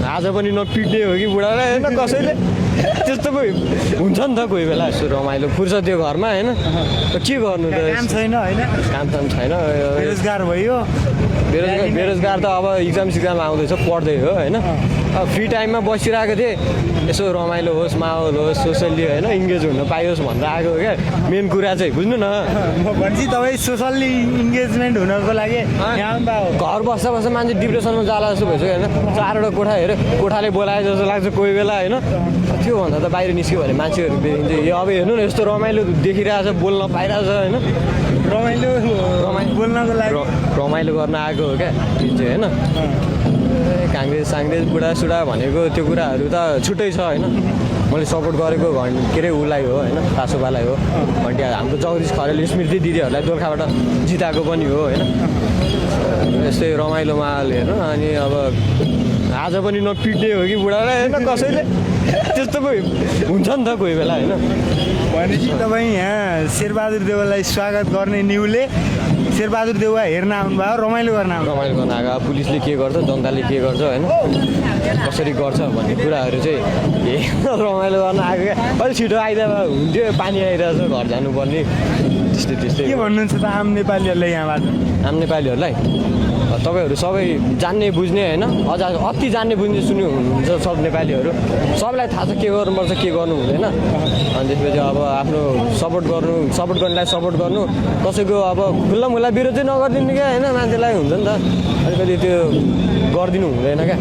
आज पनि नपिट्ने हो कि बुढालाई होइन कसैले त्यस्तो पो हुन्छ नि त कोही बेला यस्तो रमाइलो फुर्सद त्यो घरमा होइन के गर्नु त काम छैन होइन काम छैन बेरोजगार भयो बेरोजगार त अब इक्जाम आउँदैछ पढ्दै हो होइन अब फ्री टाइममा बसिरहेको थिएँ यसो रमाइलो होस् माहौल होस् सोसल्ली होइन इङ्गेज हुन पाइयोस् भनेर आएको हो क्या मेन कुरा चाहिँ बुझ्नु न भनेपछि तपाईँ सोसल्ली इङ्गेजमेन्ट हुनको लागि यहाँ हो घर बस्दा बस्दा मान्छे डिप्रेसनमा जाला जस्तो भइसक्यो होइन 4वटा कोठा हेऱ्यो कोठाले बोलाए जस्तो लाग्छ कोही बेला होइन त्योभन्दा त बाहिर निस्क्यो भने मान्छेहरू देखिन्छ यो अब हेर्नु न यस्तो रमाइलो देखिरहेछ बोल्न पाइरहेछ होइन रमाइलो बोल्नको लागि रमाइलो गर्न आएको हो क्या जुन चाहिँ होइन काङ्ग्रेस बुढासुढा भनेको त्यो कुराहरू त छुट्टै छ होइन मैले सपोर्ट गरेको के अरे उसलाई हो होइन पासोपालाई हो घन्टिया हाम्रो जगदीश खरेल स्मृति दिदीहरूलाई दोर्खाबाट जिताएको पनि हो होइन यस्तै रमाइलो माहौल हेर्नु अनि अब आज पनि नपिट्ने हो कि बुढालाई होइन कसैले त्यस्तो पो हुन्छ नि त कोही बेला होइन भनेपछि तपाईँ यहाँ शेरबहादुर देउवालाई स्वागत गर्ने न्युले शेरबहादुर देउवा हेर्न आउनुभयो रमाइलो गर्न आउनु रमाइलो गर्न आएको अब पुलिसले के गर्छ जनताले के गर्छ होइन कसरी गर्छ भन्ने कुराहरू चाहिँ रमाइलो गर्न आएको क्या अलिक छिटो आइदा हुन्थ्यो पानी आइरहेछ घर जानुपर्ने त्यस्तै के भन्नुहुन्छ त आम नेपालीहरूलाई यहाँबाट आम नेपालीहरूलाई तपाईँहरू सबै जान्ने बुझ्ने होइन अझ अति जान्ने बुझ्ने सुन्नु हुनुहुन्छ सब नेपालीहरू सबलाई थाहा छ के गर्नुपर्छ के गर्नु हुँदैन अनि त्यसपछि अब आफ्नो सपोर्ट गर्नेलाई सपोर्ट गर्नु कसैको अब खुल्ला विरोध चाहिँ नगरिदिनु क्या होइन मान्छेलाई हुन्छ नि त अलिकति त्यो गरिदिनु हुँदैन क्या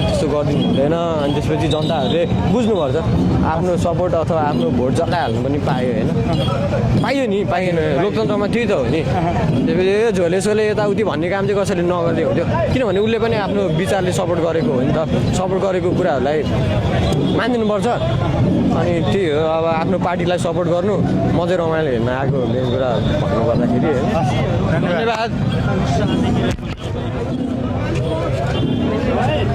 त्यस्तो गरिदिनु हुँदैन अनि त्यसपछि जनताहरूले बुझ्नुपर्छ आफ्नो सपोर्ट अथवा आफ्नो भोट जगाइहाल्नु पनि पायो होइन पाइयो नि पाइएन लोकतन्त्रमा त्यही त हो नि त्यसपछि झोले सोले यताउति भन्ने काम चाहिँ कसैले नगर्दै हुन्थ्यो किनभने उसले पनि आफ्नो विचारले सपोर्ट गरेको हो नि त सपोर्ट गरेको कुराहरूलाई मानिदिनुपर्छ अनि त्यही हो अब आफ्नो पार्टीलाई सपोर्ट गर्नु म चाहिँ रमाइलो हेर्न आएको मेन कुरा भन्नुपर्दाखेरि धन्यवाद